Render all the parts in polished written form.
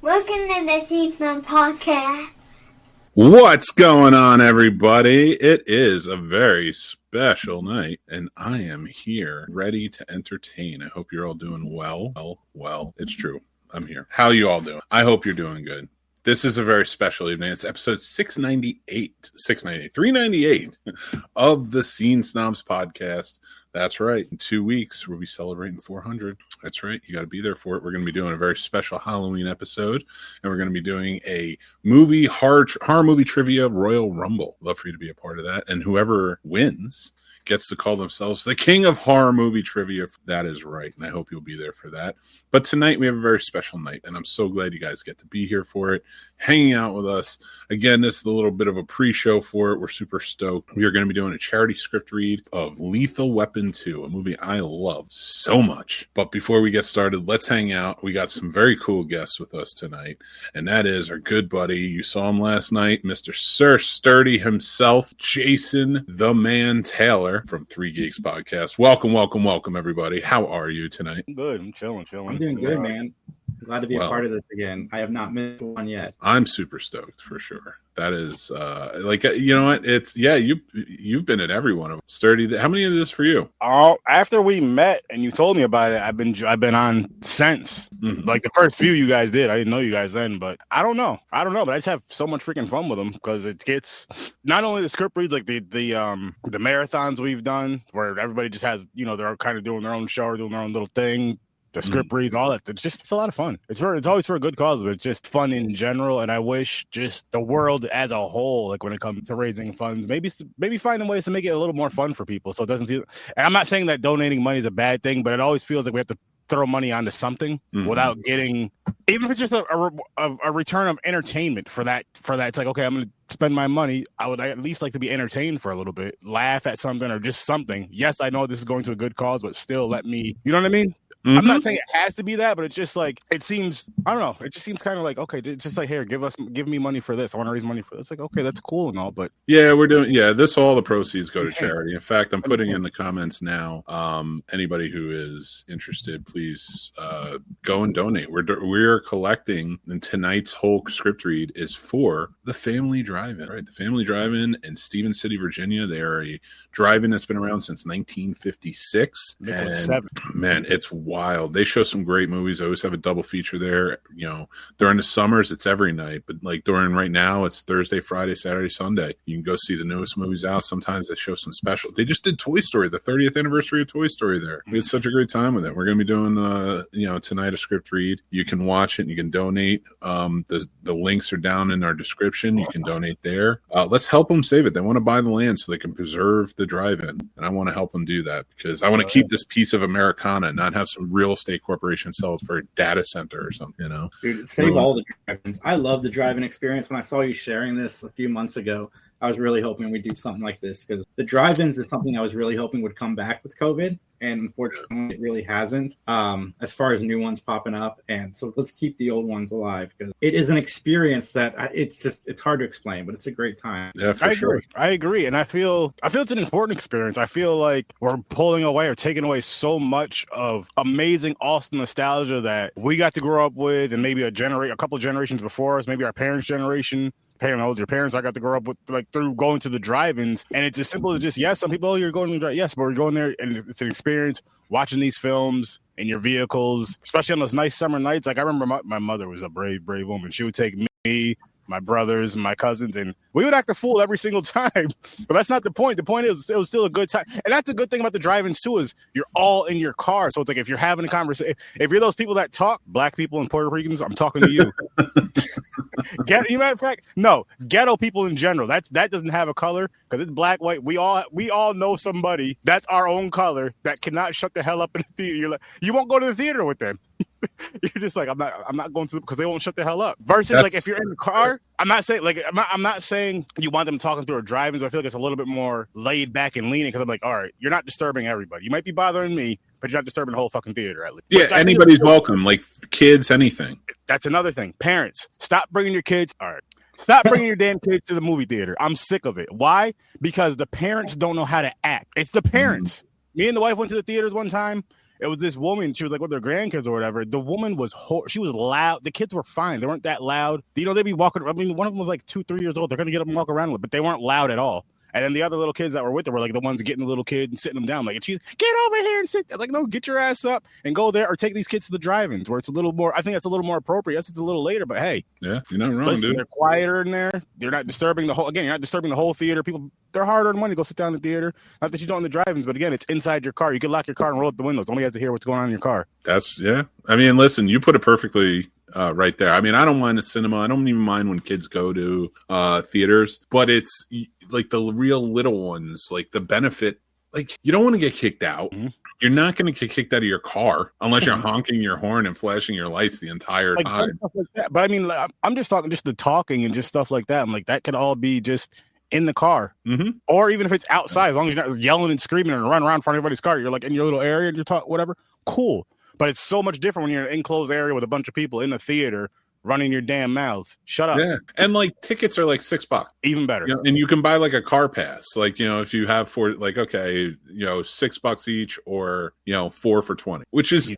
Welcome to the Snobs podcast. What's going on, everybody? It is a very special night, and I am here ready to entertain. I hope you're all doing well. Well, it's true. I'm here. How you all doing? I hope you're doing good. This is a very special evening. It's episode 398 of the Snobs podcast. That's right. In 2 weeks, we'll be celebrating 400. That's right. You got to be there for it. We're going to be doing a very special Halloween episode, and we're going to be doing a horror movie trivia Royal Rumble. Love for you to be a part of that. And whoever wins gets to call themselves the king of horror movie trivia. That is right, and I hope you'll be there for that. But tonight we have a very special night, and I'm so glad you guys get to be here for it, hanging out with us. Again, this is a little bit of a pre-show for it. We're super stoked. We are going to be doing a charity script read of Lethal Weapon 2, a movie I love so much. But before we get started, let's hang out. We got some very cool guests with us tonight, and that is our good buddy. You saw him last night, Mr. Sir Sturdy himself, Jason the Man Taylor from Three Geeks Podcast. Welcome, everybody. How are you tonight? Good. I'm chilling. I'm doing good, man. Glad to be a part of this again. I have not missed one yet. I'm super stoked for sure. That is you know what? It's you've been in every one of them. Sturdy. How many of this for you? After we met and you told me about it, I've been on since. Mm-hmm. Like the first few you guys did. I didn't know you guys then, but I don't know. But I just have so much freaking fun with them because it gets not only the script reads, like the marathons we've done where everybody just has, they're kind of doing their own show or doing their own little thing. The script reads, all that. It's a lot of fun. It's always for a good cause, but it's just fun in general. And I wish just the world as a whole, like when it comes to raising funds, maybe finding ways to make it a little more fun for people. So it doesn't feel. And I'm not saying that donating money is a bad thing, but it always feels like we have to throw money onto something without getting, even if it's just a return of entertainment for that. It's like, okay, I'm going to spend my money. I would at least like to be entertained for a little bit, laugh at something or just something. Yes, I know this is going to a good cause, but still let me, you know what I mean? Mm-hmm. I'm not saying it has to be that, but it's just like, it seems, I don't know. It just seems kind of like, okay, it's just like, here, give me money for this. I want to raise money for this. Like, okay, that's cool and all, but. Yeah, all the proceeds go to charity. In fact, I'm putting in the comments now, anybody who is interested, please go and donate. We're collecting, and tonight's whole script read is for the Family Drive-In, right? The Family Drive-In in Stevens City, Virginia. They are a drive-in that's been around since 1956. And man, it's wild. They show some great movies. I always have a double feature there. During the summers, it's every night, but like during right now, it's Thursday, Friday, Saturday, Sunday. You can go see the newest movies out. Sometimes they show some special. They just did Toy Story, the 30th anniversary of Toy Story there. We had such a great time with it. We're going to be doing, tonight a script read. You can watch it and you can donate. The links are down in our description. You can donate there. Let's help them save it. They want to buy the land so they can preserve the drive-in. And I want to help them do that because I want to keep this piece of Americana and not have some real estate corporation sell it for a data center or something, Dude, save all the drive-ins. I love the drive-in experience. When I saw you sharing this a few months ago, I was really hoping we'd do something like this because the drive-ins is something I was really hoping would come back with COVID. And unfortunately, it really hasn't as far as new ones popping up. And so let's keep the old ones alive because it is an experience that it's hard to explain, but it's a great time. Yeah, for sure. I agree. And I feel it's an important experience. I feel like we're pulling away or taking away so much of amazing, awesome nostalgia that we got to grow up with and maybe a couple of generations before us, maybe our parents' generation. Your parents I got to grow up with through going to the drive-ins, and it's as simple as just some people you're going to the drive, but we're going there and it's an experience watching these films in your vehicles, especially on those nice summer nights. Like I remember my mother was a brave woman. She would take me, my brothers, my cousins, and we would act a fool every single time. But that's not the point. The point is it was still a good time. And that's the good thing about the drive-ins too is you're all in your car. So it's like if you're having a conversation, if you're those people that talk, black people and Puerto Ricans, I'm talking to you. Matter of fact, no, ghetto people in general. That doesn't have a color because it's black, white. We all know somebody that's our own color that cannot shut the hell up in the theater. You won't go to the theater with them. You're just like I'm not going to because they won't shut the hell up. Versus like if you're in the car, I'm not saying you want them talking through a drive-in. So I feel like it's a little bit more laid back and leaning because I'm like, all right, you're not disturbing everybody. You might be bothering me, but you're not disturbing the whole fucking theater at least. Yeah, anybody's welcome. Like kids, anything. That's another thing. Parents, stop bringing your kids. All right. Stop bringing your damn kids to the movie theater. I'm sick of it. Why? Because the parents don't know how to act. It's the parents. Me and the wife went to the theaters one time. It was this woman. She was like with her grandkids or whatever. The woman was she was loud. The kids were fine. They weren't that loud. You know, they'd be walking. I mean, one of them was like 2-3 years old. They're gonna get up and walk around with, but they weren't loud at all. And then the other little kids that were with her were like the ones getting the little kid and sitting them down. Like, and she's, get over here and sit. Like, no, get your ass up and go there, or take these kids to the drive-ins where it's a little more. I think it's a little more appropriate. Yes, it's a little later, but hey, yeah, you're not wrong, listen, dude. they're quieter in there. You're not disturbing the whole. Again, you're not disturbing the whole theater. People, they're hard-earned money to go sit down in the theater. Not that you don't in the drive-ins, but again, it's inside your car. You can lock your car and roll up the windows. Only has to hear what's going on in your car. That's yeah. I mean, listen, you put it perfectly. Right there. I mean, I don't mind the cinema. I don't even mind when kids go to theaters, but it's like the real little ones, like the benefit, like you don't want to get kicked out. Mm-hmm. You're not going to get kicked out of your car unless you're honking your horn and flashing your lights the entire time. Like that. But I mean, I'm just talking just the talking and just stuff like that. I'm like, that could all be just in the car, or even if it's outside, as long as you're not yelling and screaming and running around in front of everybody's car, you're like in your little area and you're talking, whatever. Cool. But it's so much different when you're in an enclosed area with a bunch of people in the theater running your damn mouths. Shut up. Yeah. And like tickets are like $6. Even better. You know, and you can buy like a car pass. Like, you know, if you have like, okay, you know, $6 each, or, you know, 4 for $20, which is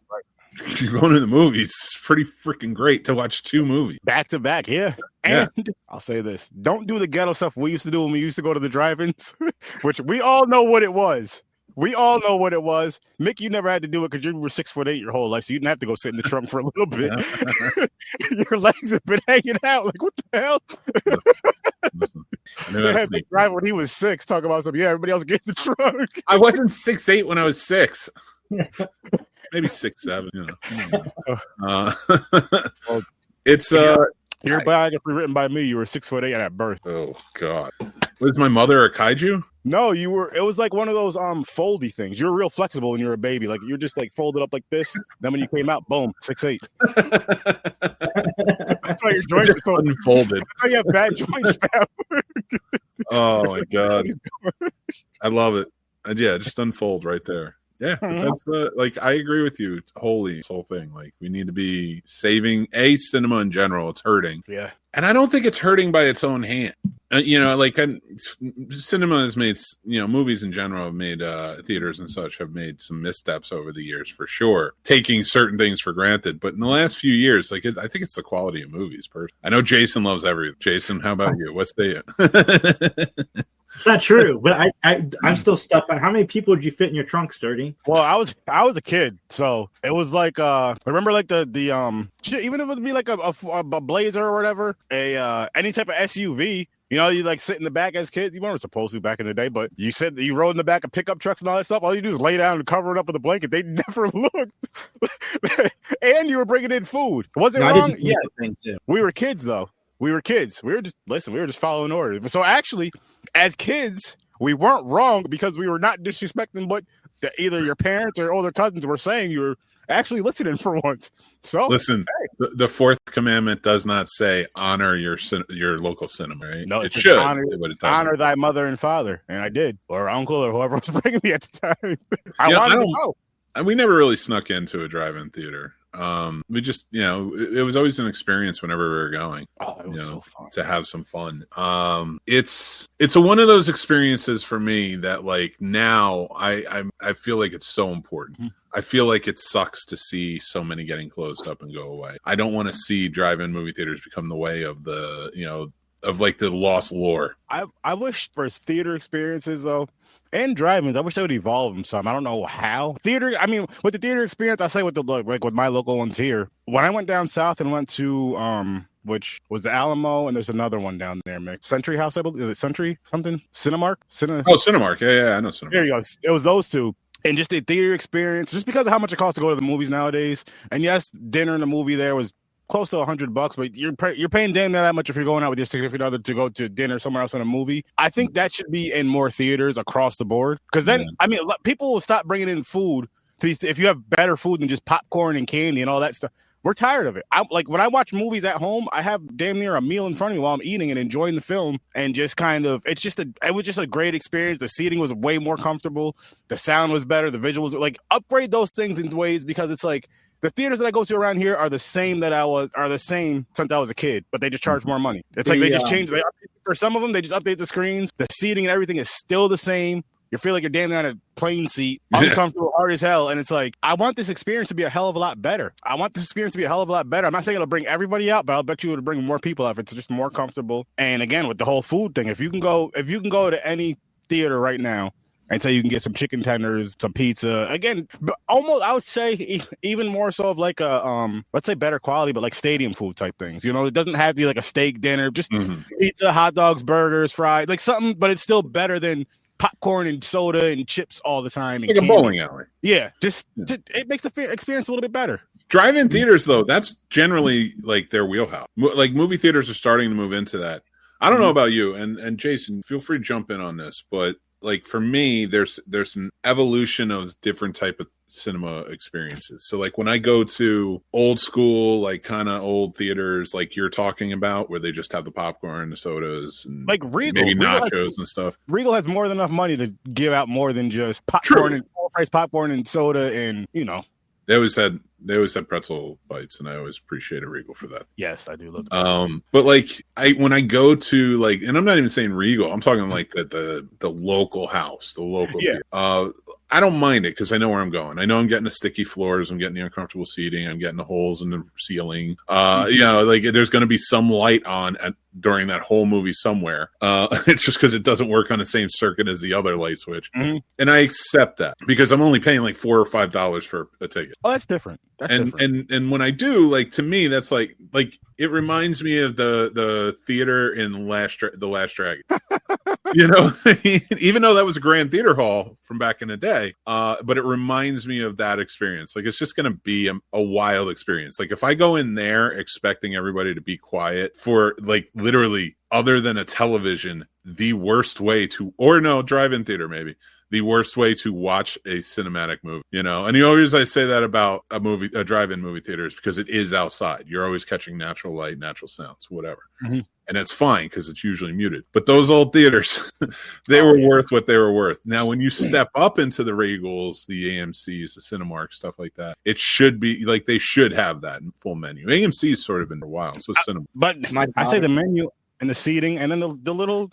you're going to the movies. It's pretty freaking great to watch 2 movies. Back to back. Yeah. And I'll say this. Don't do the ghetto stuff we used to do when we used to go to the drive-ins, which we all know what it was. We all know what it was. Mick, you never had to do it because you were 6'8" your whole life, so you didn't have to go sit in the trunk for a little bit. Your legs have been hanging out. Like, what the hell? Listen, they had to drive when he was 6, talk about something. Yeah, everybody else get in the trunk. I wasn't 6'8" when I was 6. Maybe 6'7", you know. It's your biography written by me. You were 6'8" at birth. Oh God. Was my mother a kaiju? No, you were. It was like one of those foldy things. You were real flexible when you were a baby. Like you're just like folded up like this. Then when you came out, boom, 6'8". That's why your joints are so unfolded. That's why you have bad joints now. Oh my God, I love it. And yeah, just unfold right there. Yeah, that's like I agree with you wholly. This whole thing, like we need to be saving cinema in general. It's hurting. Yeah, and I don't think it's hurting by its own hand. You know, like cinema has made, you know, movies in general have made theaters and such have made some missteps over the years for sure, taking certain things for granted. But in the last few years, like I think it's the quality of movies. I know Jason loves everything. Jason, how about you? What's the It's not true, but I'm still stuck on how many people did you fit in your trunk, Sturdy? Well, I was a kid, so it was like remember like the even if it would be like a Blazer or whatever, any type of SUV. You know, you like sit in the back as kids. You weren't supposed to back in the day, but you rode in the back of pickup trucks and all that stuff. All you do is lay down and cover it up with a blanket. They never looked. And you were bringing in food. Was it wrong? Yeah. We were kids though. We were kids. We were just following orders. So actually, as kids, we weren't wrong because we were not disrespecting what either your parents or older cousins were saying. You were actually listening for once. So listen, hey. The 4th commandment does not say honor your local cinema, right? No, it should. Honor thy mother and father, and I did, or uncle, or whoever was bringing me at the time. I wanted to go. We never really snuck into a drive-in theater. We just, you know, it was always an experience whenever we were going. Oh, it was so fun to have some fun. It's one of those experiences for me that like now I feel like it's so important. Mm-hmm. I feel like it sucks to see so many getting closed up and go away. I don't want to see drive-in movie theaters become the way of the, you know, of like the lost lore. I wish for theater experiences though, and drive-ins, I wish they would evolve them some. I don't know how. Theater, I mean, with the theater experience, I say with with my local ones here. When I went down south and went to which was the Alamo, and there's another one down there, Mick. Century House, I believe. Is it Century something? Cinemark? Cinemark. Yeah, I know Cinemark. There you go. It was those two. And just the theater experience, just because of how much it costs to go to the movies nowadays. And yes, dinner in the movie there was close to $100, but you're paying damn near that much if you're going out with your significant other to go to dinner somewhere else in a movie. I think that should be in more theaters across the board. Because then, I mean, people will stop bringing in food to these, if you have better food than just popcorn and candy and all that stuff. We're tired of it. Like when I watch movies at home, I have damn near a meal in front of me while I'm eating and enjoying the film, and just kind of it was just a great experience. The seating was way more comfortable, the sound was better, the visuals like upgrade those things in ways, because it's like the theaters that I go to around here are the same since I was a kid, but they just charge more money. It's like they just change. For some of them, they just update the screens. The seating and everything is still the same. You feel like you're damn on a plane seat, uncomfortable, hard as hell. And it's like, I want this experience to be a hell of a lot better. I'm not saying it'll bring everybody out, but I'll bet you it'll bring more people out if it's just more comfortable. And again, with the whole food thing, if you can go to any theater right now and say you can get some chicken tenders, some pizza, again, almost I would say even more so of like a let's say better quality, but like stadium food type things. You know, it doesn't have to be like a steak dinner, just pizza, hot dogs, burgers, fries, like something, but it's still better than popcorn and soda and chips all the time. And like a bowling alley. Yeah, it makes the experience a little bit better. Drive-in theaters, though, that's generally like their wheelhouse. Like movie theaters are starting to move into that. I don't know about you, and Jason, feel free to jump in on this, but like for me, there's an evolution of different type of cinema experiences. So like when I go to old school, like kind of old theaters, like you're talking about, where they just have the popcorn, the sodas, and like Regal, maybe nachos and stuff. Regal has more than enough money to give out more than just popcorn and full price popcorn and soda, and you know. They always had pretzel bites, and I always appreciated Regal for that. Yes, I do love that. But like when I go to like, and I'm not even saying Regal, I'm talking like the local house, the local theater. I don't mind it because I know where I'm going. I know I'm getting the sticky floors, I'm getting the uncomfortable seating, I'm getting the holes in the ceiling. You know, like there's going to be some light on during that whole movie somewhere. It's just because it doesn't work on the same circuit as the other light switch, and I accept that because I'm only paying like $4 or $5 for a ticket. Oh, that's different. And when I do, like, to me, that's like it reminds me of the theater in the Last Dragon. You know, even though that was a grand theater hall from back in the day, but it reminds me of that experience. Like, it's just going to be a wild experience. Like, if I go in there expecting everybody to be quiet for like literally, other than a television, the worst way to, or no, drive-in theater maybe. The worst way to watch a cinematic movie, you know. And I say that about a drive-in movie theaters because it is outside. You're always catching natural light, natural sounds, whatever, and it's fine because it's usually muted. But those old theaters, they were worth what they were worth. Now, when you step up into the Regals, the AMC's, the Cinemark, stuff like that, it should be like they should have that in full menu. AMC's sort of been a while, so Cinema. But I say the menu and the seating, and then the little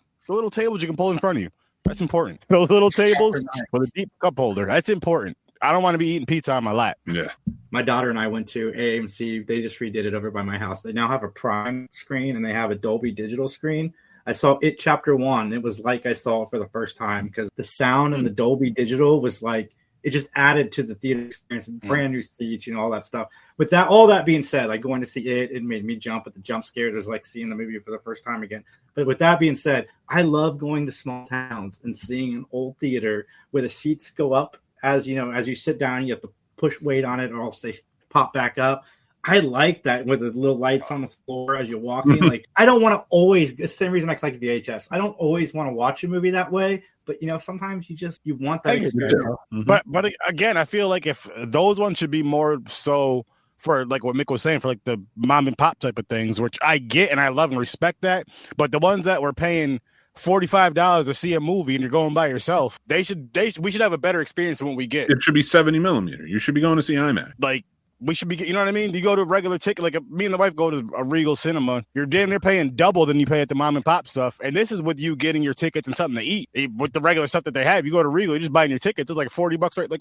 tables you can pull in front of you. That's important. Those little tables with a deep cup holder. That's important. I don't want to be eating pizza on my lap. Yeah. My daughter and I went to AMC. They just redid it over by my house. They now have a Prime screen and they have a Dolby Digital screen. I saw it Chapter 1. It was like I saw it for the first time because the sound and the Dolby Digital was like, it just added to the theater experience, brand new seats, you know, all that stuff. With all that being said, like going to see it made me jump at the jump scares. It was like seeing the movie for the first time again. But with that being said, I love going to small towns and seeing an old theater where the seats go up as you sit down, you have to push weight on it or else they pop back up. I like that with the little lights on the floor as you're walking. Like, I don't want to always, the same reason I collect VHS. I don't always want to watch a movie that way, but you know, sometimes you want that experience. But again, I feel like if those ones should be more so for like what Mick was saying, for like the mom and pop type of things, which I get and I love and respect that. But the ones that we're paying $45 to see a movie and you're going by yourself, we should have a better experience than what we get. It should be 70 millimeter. You should be going to see IMAX. Like, we should be, you know what I mean? You go to a regular ticket, like me and the wife go to a Regal Cinema. You're damn near paying double than you pay at the mom and pop stuff. And this is with you getting your tickets and something to eat. With the regular stuff that they have, you go to Regal, you're just buying your tickets. It's like $40, right? Like,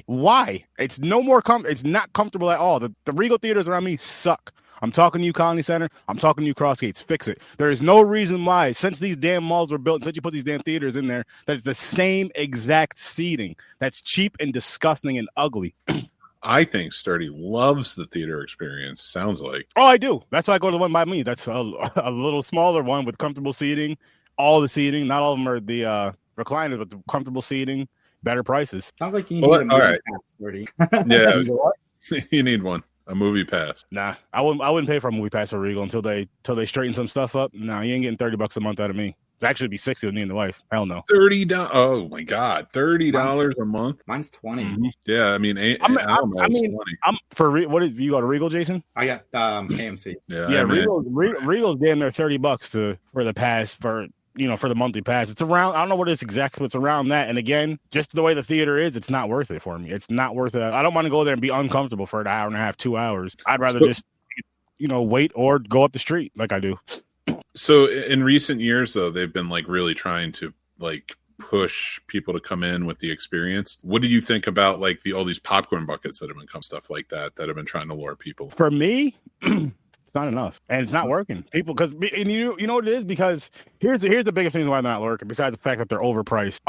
why? It's no more it's not comfortable at all. The Regal theaters around me suck. I'm talking to you, Colony Center. I'm talking to you, Crossgates. Fix it. There is no reason why, since these damn malls were built, since you put these damn theaters in there, that it's the same exact seating. That's cheap and disgusting and ugly. I think Sturdy loves the theater experience. Sounds like. Oh, I do. That's why I go to the one by me. That's a little smaller one with comfortable seating. All the seating, not all of them are the recliners, but the comfortable seating, better prices. Sounds like you need a movie pass, Sturdy. Yeah, you need one. A movie pass. Nah, I wouldn't pay for a movie pass for Regal until they straighten some stuff up. No, you ain't getting $30 a month out of me. It's actually be $60 with me and the wife. Hell no. $30. Oh my God, $30 a month. Mine's $20. Mm-hmm. Yeah, I mean, I'm for what did you go to Regal, Jason? I got AMC. Yeah. Regal's damn near $30 for the pass for the monthly pass. It's around, I don't know what it's exactly, but it's around that. And again, just the way the theater is, it's not worth it for me. It's not worth it. I don't want to go there and be uncomfortable for an hour and a half, 2 hours. I'd rather just wait or go up the street like I do. So in recent years, though, they've been like really trying to like push people to come in with the experience. What do you think about like all these popcorn buckets that have been come stuff like that have been trying to lure people? For me, it's not enough, and it's not working. People, because you know what it is, because here's the biggest reason why they're not working. Besides the fact that they're overpriced,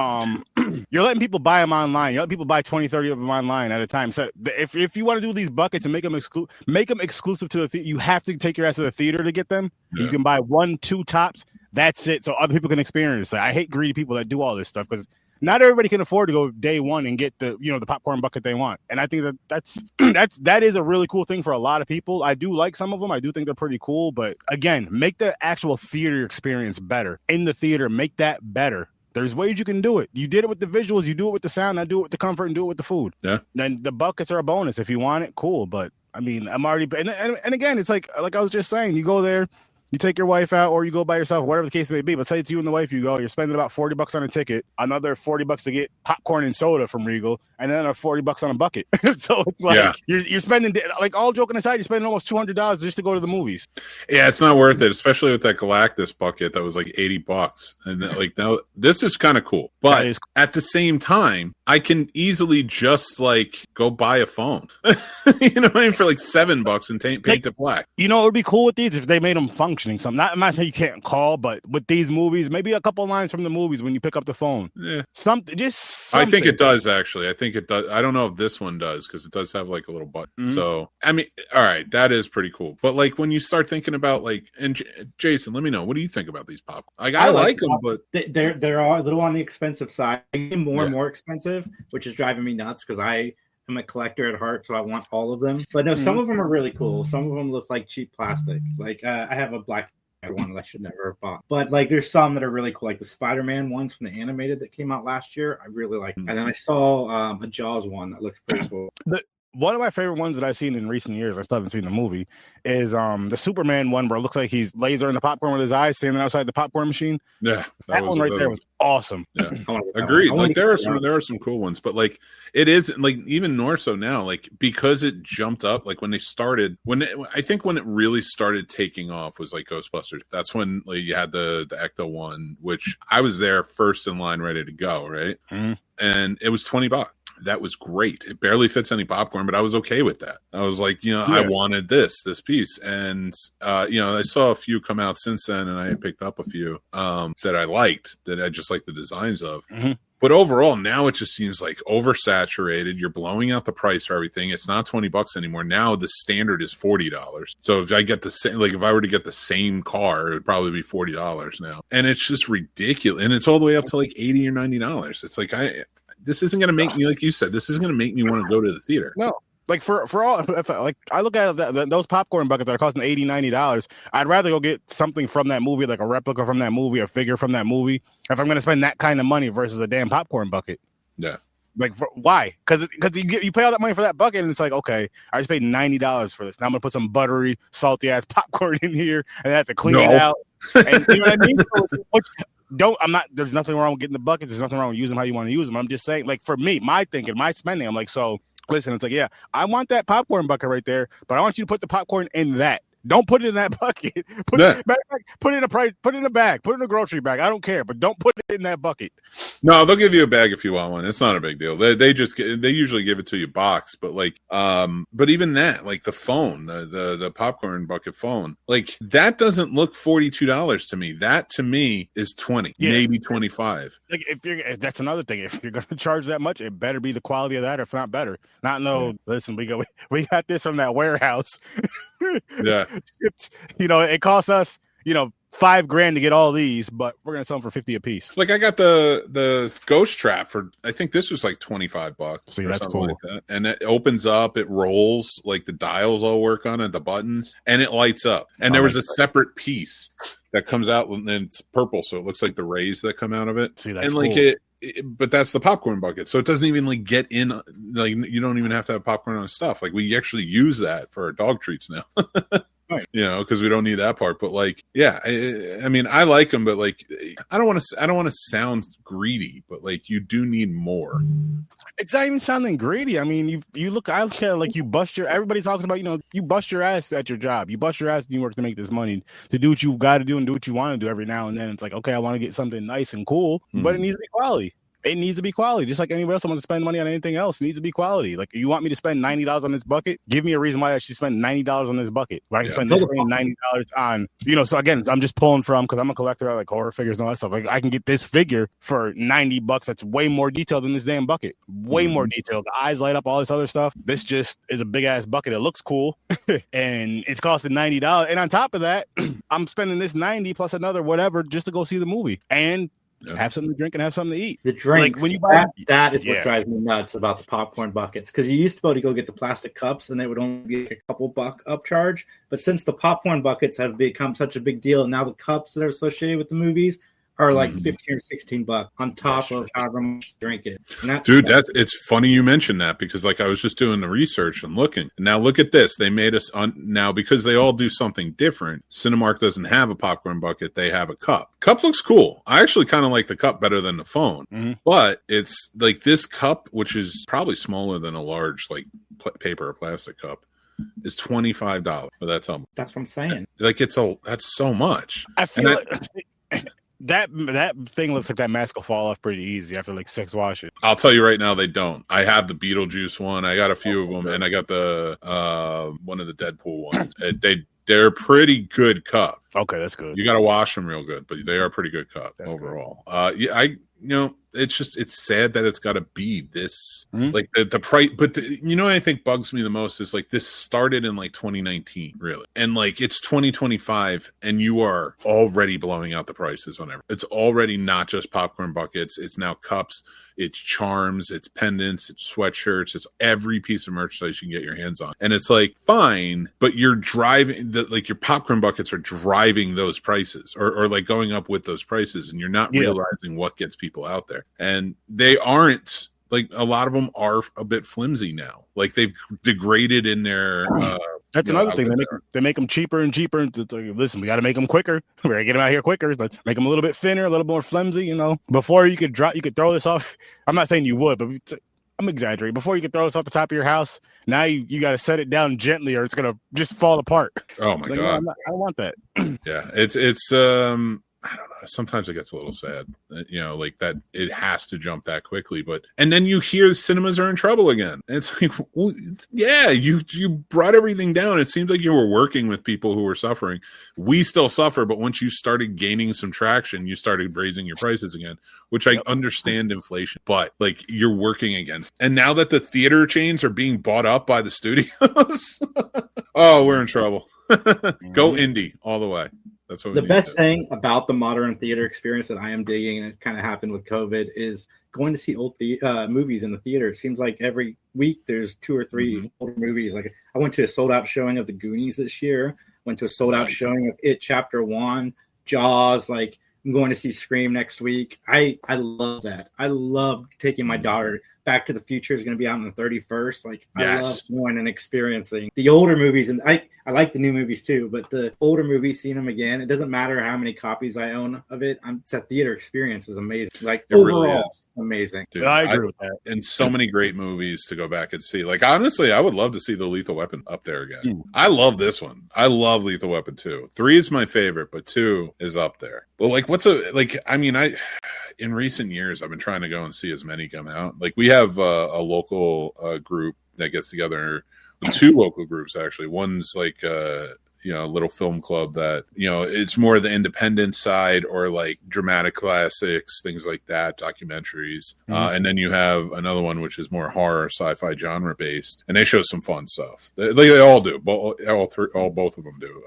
you're letting people buy them online. You're letting people buy 20, 30 of them online at a time. So if you want to do these buckets and make them exclusive to the theater, you have to take your ass to the theater to get them. Yeah. You can buy 1, 2 tops. That's it. So other people can experience it. I hate greedy people that do all this stuff, because not everybody can afford to go day one and get the popcorn bucket they want. And I think that is a really cool thing for a lot of people. I do like some of them. I do think they're pretty cool. But again, make the actual theater experience better. In the theater, make that better. There's ways you can do it. You did it with the visuals. You do it with the sound. I do it with the comfort and do it with the food. Yeah. Then the buckets are a bonus. If you want it, cool. But I mean, I'm already, and again, it's like I was just saying, you go there, you take your wife out, or you go by yourself, whatever the case may be. But say it's you and the wife, you go, you're spending about $40 on a ticket, another $40 to get popcorn and soda from Regal, and then another $40 on a bucket. So it's like you're spending, like, all joking aside, you're spending almost $200 just to go to the movies. Yeah, it's not worth it, especially with that Galactus bucket that was like $80. And like, now this is kind of cool, but at the same time, I can easily just like go buy a phone, you know what I mean, for like $7 and paint it black. You know, it would be cool with these if they made them functioning. Something. I'm not saying you can't call, but with these movies, maybe a couple lines from the movies when you pick up the phone. Yeah, something. I think it does, actually. I think it does. I don't know if this one does, because it does have like a little button. Mm-hmm. So I mean, all right, that is pretty cool. But like when you start thinking about like, and Jason, let me know, what do you think about these popcorn? Like, I like them, but they're all a little on the expensive side. More and more expensive, which is driving me nuts, because I'm a collector at heart, so I want all of them. But no, some of them are really cool. Some of them look like cheap plastic. Like I have a black one that I should never have bought. But like there's some that are really cool, like the Spider-Man ones from the animated that came out last year. I really like them. And then I saw a Jaws one that looks pretty cool. One of my favorite ones that I've seen in recent years, I still haven't seen the movie, is the Superman one where it looks like he's lasering the popcorn with his eyes, standing outside the popcorn machine. Yeah, that one right there was awesome. Yeah, agreed. Like there are some cool ones, but like it is like even more so now, like because it jumped up. Like when I think when it really started taking off was like Ghostbusters. That's when like you had the Ecto one, which I was there first in line, ready to go, right? Mm-hmm. And it was $20. That was great. It barely fits any popcorn, but I was okay with that. I was like, I wanted this piece. And, I saw a few come out since then, and I had picked up a few that I liked, that I just like the designs of. Mm-hmm. But overall, now it just seems like oversaturated. You're blowing out the price for everything. It's not $20 anymore. Now the standard is $40. So if I get if I were to get the same car, it would probably be $40 now. And it's just ridiculous. And it's all the way up to like $80 or $90. It's like, this isn't going to make me, like you said, this isn't going to make me want to go to the theater. No, like for all, if I look at it, those popcorn buckets that are costing $80, $90, I'd rather go get something from that movie, like a replica from that movie, a figure from that movie, if I'm going to spend that kind of money versus a damn popcorn bucket. Yeah. Like, why? Because you pay all that money for that bucket, and it's like, okay, I just paid $90 for this. Now I'm going to put some buttery, salty-ass popcorn in here, and I have to clean it out. And you know what I mean? There's nothing wrong with getting the buckets. There's nothing wrong with using them how you want to use them. I'm just saying, like, for me, my thinking, my spending, I'm like, so listen, it's like, yeah, I want that popcorn bucket right there, but I want you to put the popcorn in that. Don't put it in that bucket. Put it in a bag. Put it in a grocery bag. I don't care, but don't put it in that bucket. No, they'll give you a bag if you want one. It's not a big deal. They usually give it to you boxed, but like, but even that, like the phone, the popcorn bucket phone, like that doesn't look $42 to me. That to me is 20, maybe 25. Like if that's another thing. If you're gonna charge that much, it better be the quality of that, or if not better. Listen, we got this from that warehouse. Yeah. It costs us, $5,000 to get all these, but we're gonna sell them for $50 a piece. Like I got the ghost trap for, I think this was like $25. See, that's cool. Like that. And it opens up, it rolls, like the dials all work on it, the buttons, and it lights up. And there was a separate piece that comes out, and it's purple, so it looks like the rays that come out of it. See, that's and cool. Like but that's the popcorn bucket, so it doesn't even like get in. Like you don't even have to have popcorn on stuff. Like we actually use that for our dog treats now. because we don't need that part. But like, yeah, I mean, I like them, but like, I don't want to sound greedy, but like, you do need more. It's not even sounding greedy. I mean, you look, I look at it like you bust your, everybody talks about, you bust your ass at your job. You bust your ass and you work to make this money, to do what you got to do and do what you want to do every now and then. It's like, okay, I want to get something nice and cool, but it needs to be quality. It needs to be quality. Just like anybody else wants to spend money on anything else, it needs to be quality. Like, you want me to spend $90 on this bucket? Give me a reason why I should spend $90 on this bucket. Where I can spend this same $90 on, so again, I'm just pulling from, because I'm a collector of like horror figures and all that stuff. Like, I can get this figure for $90 that's way more detailed than this damn bucket. Way more detailed. The eyes light up, all this other stuff. This just is a big ass bucket. It looks cool. And it's costing $90. And on top of that, I'm spending this 90 plus another whatever just to go see the movie. And have something to drink and have something to eat. The drinks, like when you buy that is what drives me nuts about the popcorn buckets. Because you used to be able to go get the plastic cups and they would only be a couple buck upcharge. But since the popcorn buckets have become such a big deal, and now the cups that are associated with the movies are like 15 or 16 bucks on top of however much you drink it. Dude, it's funny you mentioned that, because like I was just doing the research and looking. And now look at this. They made us now, because they all do something different. Cinemark doesn't have a popcorn bucket. They have a cup. Cup looks cool. I actually kind of like the cup better than the phone. But it's like this cup, which is probably smaller than a large like paper or plastic cup, is $25 for that tumbler. That's what I'm saying. Like that's so much. I feel that thing looks like that mask will fall off pretty easy after like 6 washes. I'll tell you right now, they don't. I have the Beetlejuice one. I got a few of them, and I got the one of the Deadpool ones. They're pretty good cup. Okay, that's good. You got to wash them real good, but they are pretty good cup overall. It's sad that it's got to be this like the price. But I think bugs me the most is like this started in like 2019, really, and like it's 2025, and you are already blowing out the prices on everything. It's already not just popcorn buckets; it's now cups, it's charms, it's pendants, it's sweatshirts, it's every piece of merchandise you can get your hands on. And it's like, fine, but you're driving like your popcorn buckets are driving those prices or like going up with those prices, and you're not realizing what gets people out there. And they aren't, like, a lot of them are a bit flimsy now. Like, they've degraded in their that's another thing. They make them cheaper and cheaper. And listen, we got to make them quicker. We got to get them out here quicker. Let's make them a little bit thinner, a little more flimsy. Before you could throw this off. I'm not saying you would, but I'm exaggerating. Before you could throw this off the top of your house, now you got to set it down gently, or it's gonna just fall apart. Oh my god! I don't want that. Yeah, it's I don't know. Sometimes it gets a little sad, like that it has to jump that quickly. And then you hear cinemas are in trouble again. And it's like, well, yeah, you brought everything down. It seems like you were working with people who were suffering. We still suffer, but once you started gaining some traction, you started raising your prices again, which I understand inflation, but like you're working against. And now that the theater chains are being bought up by the studios, oh, we're in trouble. Go indie all the way. That's what the best thing about the modern theater experience that I am digging, and it kind of happened with COVID, is going to see old movies in the theater. It seems like every week there's 2 or 3 older movies. Like, I went to a sold out showing of The Goonies this year. Went to a sold out showing of It Chapter 1, Jaws. Like, I'm going to see Scream next week. I love that. I love taking my daughter. Back to the Future is going to be out on the 31st. Like, I love going and experiencing the older movies, and I like the new movies too, but the older movies, seeing them again, it doesn't matter how many copies I own of it. It's that theater experience is amazing. Like, it overall, really is amazing. Dude, I agree with that. And so many great movies to go back and see. Like, honestly, I would love to see the Lethal Weapon up there again. I love this one. I love Lethal Weapon 2. 3 is my favorite, but 2 is up there. But like, in recent years, I've been trying to go and see as many come out. Like, we have a local group that gets together, 2 local groups actually. One's like a little film club that it's more the independent side, or like dramatic classics, things like that, documentaries. And then you have another one which is more horror, sci-fi genre based, and they show some fun stuff. They all do. Both of them do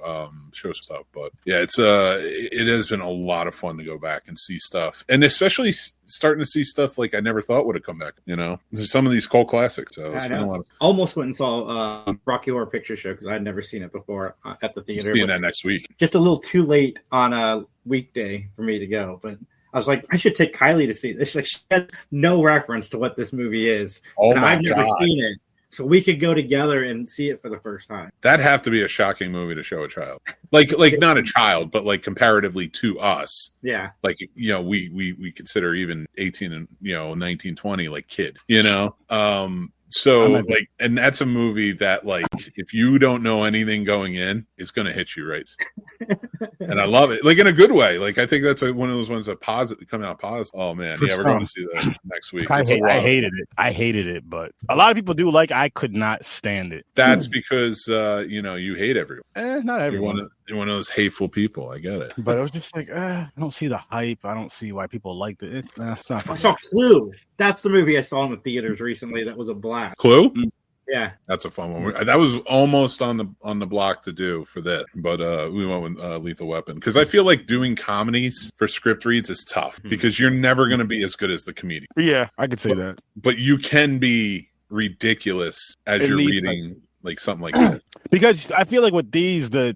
show stuff. But yeah, it has been a lot of fun to go back and see stuff, and especially starting to see stuff like I never thought would have come back. There's some of these cult classics. So it's been a lot of fun. Almost went and saw Rocky Horror Picture Show because I had never seen it before at the theater. Seeing that next week. Just a little too late on a weekday for me to go, but I was like, I should take Kylie to see this. Like, she has no reference to what this movie is. Oh, and my I've never God. seen it. so we could go together and see it for the first time. That'd have to be a shocking movie to show a child. Like not a child, but like comparatively to us. Yeah. Like, we consider even 18 and 19, 20 like kid, So like, and that's a movie that like, if you don't know anything going in, it's going to hit you right. And I love it, like in a good way. Like I think that's one of those ones that come out positive. Oh man, we're going to see that next week. I hated it. I hated it, but a lot of people do like. I could not stand it. That's because you hate everyone. Not everyone. You're one of those hateful people. I get it. But it was just like, I don't see the hype. I don't see why people liked it. It's not. I saw Clue. That's the movie I saw in the theaters recently. That was a blast. Clue? Yeah, that's a fun one. That was almost on the block to do for that, but we went with Lethal Weapon because I feel like doing comedies for script reads is tough because you're never going to be as good as the comedian. Yeah, I could say that. But you can be ridiculous as you're reading like something like this. Because I feel like with these, the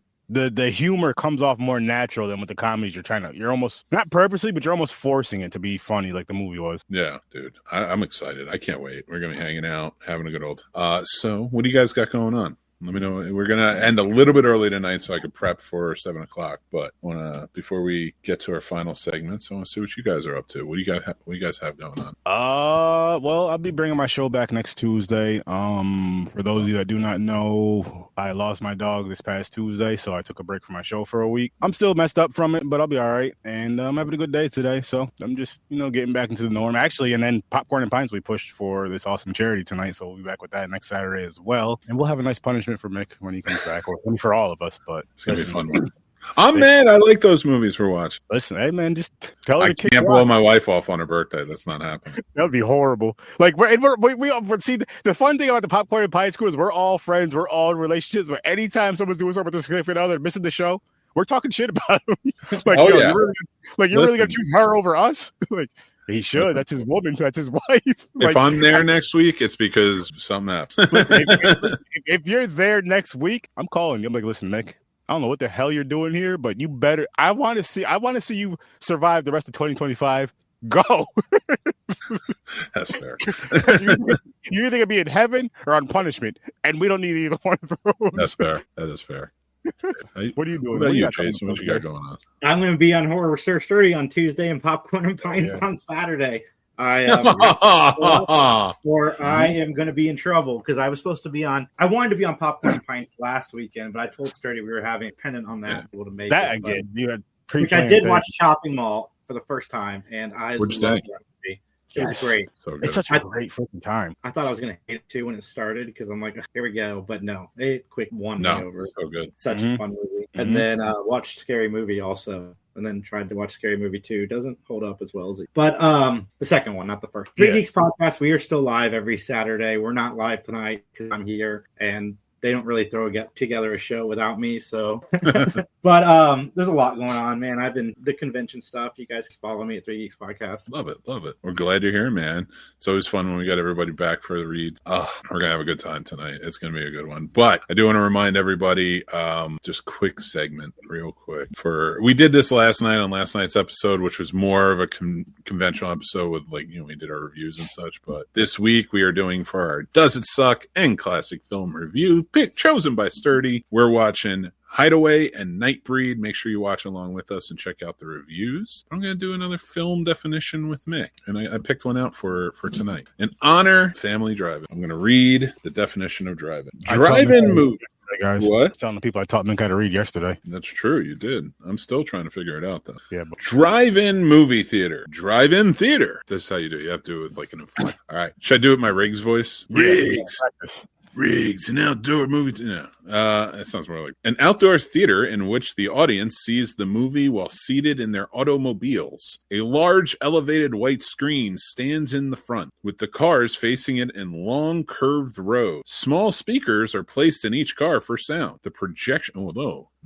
humor comes off more natural than with the comedies. You're almost not purposely, but you're almost forcing it to be funny, like the movie was. Yeah, dude, I'm excited. I can't wait. We're gonna be hanging out, having a good old. So what do you guys got going on? Let me know. We're gonna end a little bit early tonight so I could prep for 7:00. But before we get to our final segments, I want to see what you guys are up to. What do you guys have going on? Well, I'll be bringing my show back next Tuesday. For those of you that do not know, I lost my dog this past Tuesday, so I took a break from my show for a week. I'm still messed up from it, but I'll be all right. And I'm having a good day today, so I'm just getting back into the norm. Actually, and then Popcorn and Pints we pushed for this awesome charity tonight, so we'll be back with that next Saturday as well, and we'll have a nice punishment for Mick when he comes back, or for all of us. But it's gonna be fun. I'm mad. I like those movies we're watching. Listen, hey man, just tell her. I can't blow my wife off on her birthday. That's not happening. That would be horrible. Like we see the fun thing about the Popcorn and Pie School is we're all friends, we're all in relationships. But anytime someone's doing something with their significant other, missing the show, we're talking shit about them. Like, you're really gonna choose her over us? Like. He should. Listen, that's his woman. That's his wife. If I'm there next week, it's because something happened. If you're there next week, I'm calling you. I'm like, listen, Mick, I don't know what the hell you're doing here, but you better. I want to see you survive the rest of 2025. Go. That's fair. You're either gonna be in heaven or on punishment, and we don't need either one of those. That's fair. That is fair. What are you doing? What about you, Jason? What you got going on? I'm going to be on Horror Research 30 on Tuesday and Popcorn and Pints on Saturday. I am going to be in trouble because I was supposed to be on. I wanted to be on Popcorn and Pints last weekend, but I told Sturdy we were having a pennant on that able to make that it, again. You had which I did watch Shopping Mall for the first time, and I loved that. It was great. So good. It's such a great freaking time. I thought I was going to hate it too when it started because I'm like, here we go. But no, it quick won me over. So good. Such a fun movie. And then watched Scary Movie also. And then tried to watch Scary Movie 2. Doesn't hold up as well as it. But the second one, not the first. Three Geeks Podcast, we are still live every Saturday. We're not live tonight because I'm here. And they don't really get together a show without me. So, but there's a lot going on, man. I've been the convention stuff. You guys follow me at 3 Geeks Podcast. Love it. We're glad you're here, man. It's always fun when we got everybody back for the reads. We're gonna have a good time tonight. It's gonna be a good one. But I do want to remind everybody, just quick segment, real quick. We did this last night on last night's episode, which was more of a conventional episode with we did our reviews and such. But this week we are doing for our Does It Suck and Classic Film Review. Pick chosen by Sturdy. We're watching Hideaway and Nightbreed. Make sure you watch along with us and check out the reviews. I'm going to do another film definition with Mick, and I picked one out for tonight. In honor, family driving. I'm going to read the definition of driving. Drive-in movie. Guys, what? Telling the people I taught Mick how to read yesterday. That's true. You did. I'm still trying to figure it out though. Yeah. But... Drive-in movie theater. Drive-in theater. This is how you do it. You have to do it with like an inflection. All right. Should I do it with my Riggs voice? Riggs. Riggs, an outdoor movie. That sounds more like an outdoor theater in which the audience sees the movie while seated in their automobiles. A large elevated white screen stands in the front, with the cars facing it in long curved rows. Small speakers are placed in each car for sound. The projection,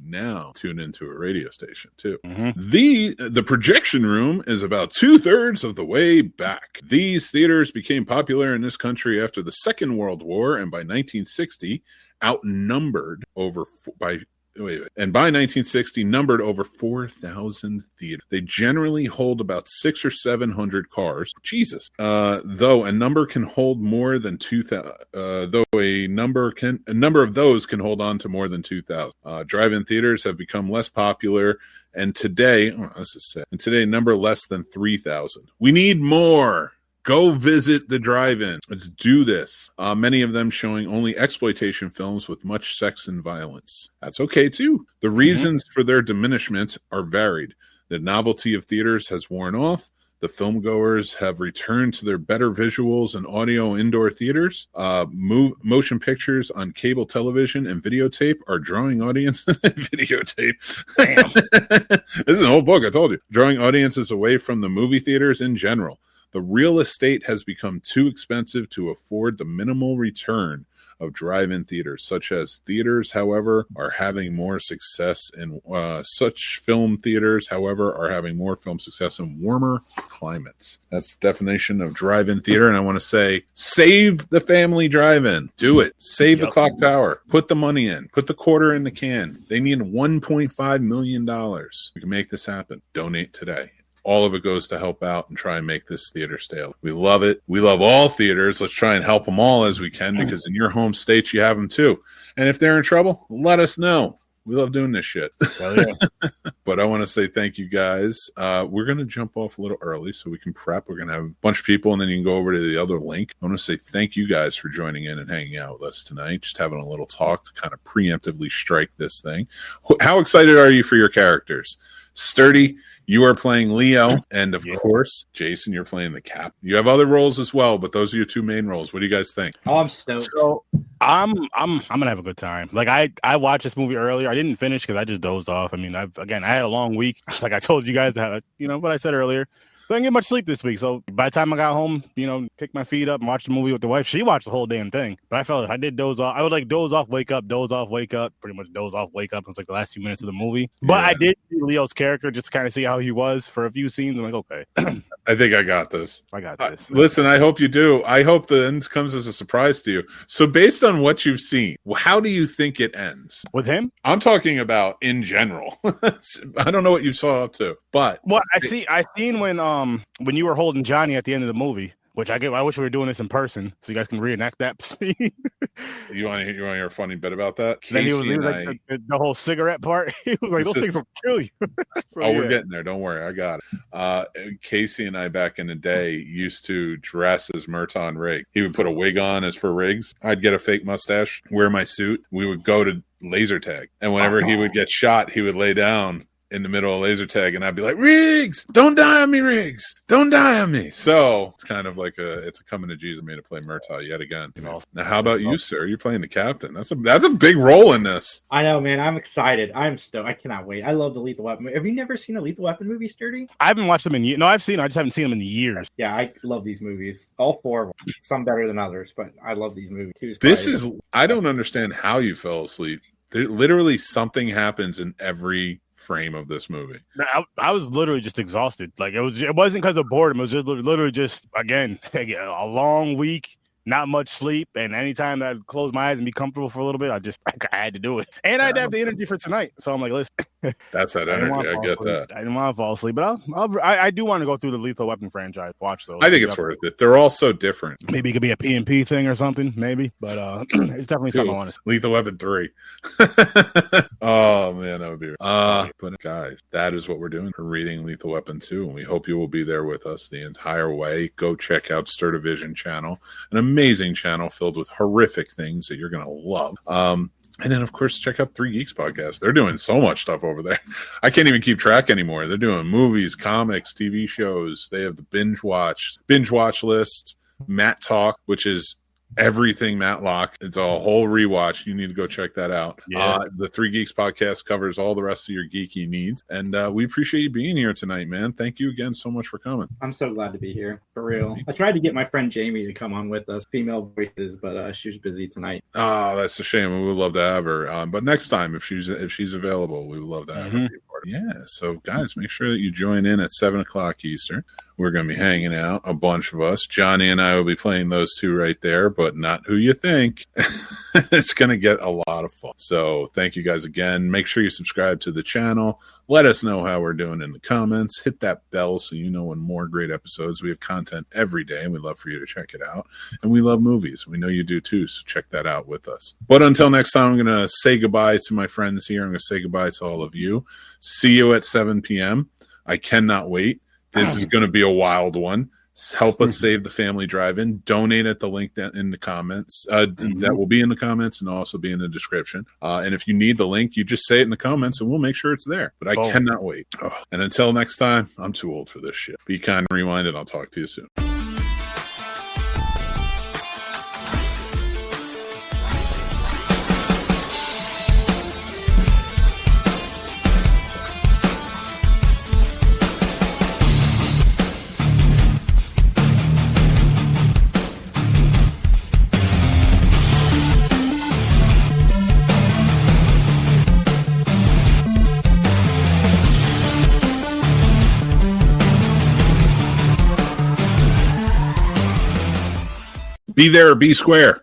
now tune into a radio station too. The projection room is about 2/3 of the way back. These theaters became popular in this country after the Second World War, and by 1960 outnumbered by And by 1960, numbered over 4,000 theaters. They generally hold about 600 or 700 cars. Jesus. Though a number can hold more than 2,000. Though a number of those can hold on to more than 2,000. Drive-in theaters have become less popular. And today, this is sad. And today, number less than 3,000. We need more. Go visit the drive-in. Let's do this. Many of them showing only exploitation films with much sex and violence. That's okay, too. The reasons for their diminishment are varied. The novelty of theaters has worn off. The filmgoers have returned to their better visuals and audio indoor theaters. Motion pictures on cable television and videotape are drawing audiences. Videotape. Damn. This is a whole book, I told you. Drawing audiences away from the movie theaters in general. The real estate has become too expensive to afford the minimal return of drive-in theaters. Such as theaters, however, are having more success in such film theaters, however, are having more film success in warmer climates. That's the definition of drive-in theater. And I want to say, save the family drive-in. Do it. Save the clock tower. Put the money in. Put the quarter in the can. They need $1.5 million. We can make this happen. Donate today. All of it goes to help out and try and make this theater stay. We love it. We love all theaters. Let's try and help them all as we can, because in your home states, you have them too. And if they're in trouble, let us know. We love doing this shit. Yeah. But I want to say thank you, guys. We're going to jump off a little early so we can prep. We're going to have a bunch of people, and then you can go over to the other link. I want to say thank you guys for joining in and hanging out with us tonight, just having a little talk to kind of preemptively strike this thing. How excited are you for your characters? Sturdy, you are playing Leo, and of course, Jason, you're playing the Cap. You have other roles as well, but those are your two main roles. What do you guys think? Oh, I'm stoked. So I'm gonna have a good time. Like I watched this movie earlier. I didn't finish because I just dozed off. I mean, I had a long week. Like I told you guys, what I said earlier. So I didn't get much sleep this week. So by the time I got home, picked my feet up and watched the movie with the wife. She watched the whole damn thing. But I felt like I did doze off. I would like doze off, wake up, doze off, wake up. Pretty much doze off, wake up. It was like the last few minutes of the movie. But I did see Leo's character just to kind of see how he was for a few scenes. I'm like, okay. I think I got this. I got this. Listen, I hope you do. I hope the end comes as a surprise to you. So based on what you've seen, how do you think it ends? With him? I'm talking about in general. I don't know what you saw up to, but I seen when you were holding Johnny at the end of the movie, which I wish we were doing this in person so you guys can reenact that scene. You want to hear a funny bit about that? Then he was like the whole cigarette part. He was like, those things will kill you. We're getting there. Don't worry. I got it. Casey and I back in the day used to dress as Merton Riggs. He would put a wig on as for Riggs. I'd get a fake mustache, wear my suit. We would go to laser tag. And whenever he would get shot, he would lay down in the middle of laser tag, and I'd be like, Riggs, don't die on me, Riggs, don't die on me. So it's kind of like it's a coming to Jesus me to play Murtaugh yet again. Awesome. Now, how about you, sir? You're playing the captain. That's a big role in this. I know, man. I'm excited. I'm stoked. I cannot wait. I love the Lethal Weapon. Have you never seen a Lethal Weapon movie, Sturdy? I haven't watched them in years. No, I've seen them. I just haven't seen them in years. Yeah, I love these movies. All four of them. Some better than others, but I love these movies. I don't understand how you fell asleep. Literally something happens in every frame of this movie. I was literally just exhausted. Like it wasn't because of boredom. It was just literally just, again, a long week, not much sleep, and anytime that I'd close my eyes and be comfortable for a little bit, I had to do it. And I'd have the energy for tonight. So I'm like, listen. That's that energy. I get that. I didn't want to fall asleep, but I do want to go through the Lethal Weapon franchise. Watch those. I think it's worth it. They're all so different. Maybe it could be a PMP thing or something, maybe. But it's definitely something I want to see. Lethal Weapon 3. Oh, man, that would be... But guys, that is what we're doing. We're reading Lethal Weapon 2, and we hope you will be there with us the entire way. Go check out Sturdivision channel, an amazing channel filled with horrific things that you're going to love. And then, of course, check out 3 Geeks Podcast. They're doing so much stuff over there. I can't even keep track anymore. They're doing movies, comics, TV shows. They have the binge watch list, Matt Talk, which is everything Matlock. It's a whole rewatch. You need to go check that out. Yeah. The 3 Geeks Podcast covers all the rest of your geeky needs. And we appreciate you being here tonight, man. Thank you again so much for coming. I'm so glad to be here, for real. I tried to get my friend Jamie to come on with us, female voices, but she was busy tonight. Oh, that's a shame. We would love to have her. But next time, if she's available, we would love to have her. Yeah, so guys, make sure that you join in at 7 o'clock Eastern. We're going to be hanging out, a bunch of us. Johnny and I will be playing those two right there, but not who you think. It's going to get a lot of fun. So thank you guys again. Make sure you subscribe to the channel. Let us know how we're doing in the comments. Hit that bell so you know when more great episodes. We have content every day, and we'd love for you to check it out. And we love movies. We know you do too, so check that out with us. But until next time, I'm going to say goodbye to my friends here. I'm going to say goodbye to all of you. See you at 7 p.m. I cannot wait. This is going to be a wild one. Help us save the family drive-in. Donate at the link in the comments. That will be in the comments and also be in the description. And if you need the link, you just say it in the comments and we'll make sure it's there. But I cannot wait. And until next time, I'm too old for this shit. Be kind and rewind, and I'll talk to you soon. Be there or be square.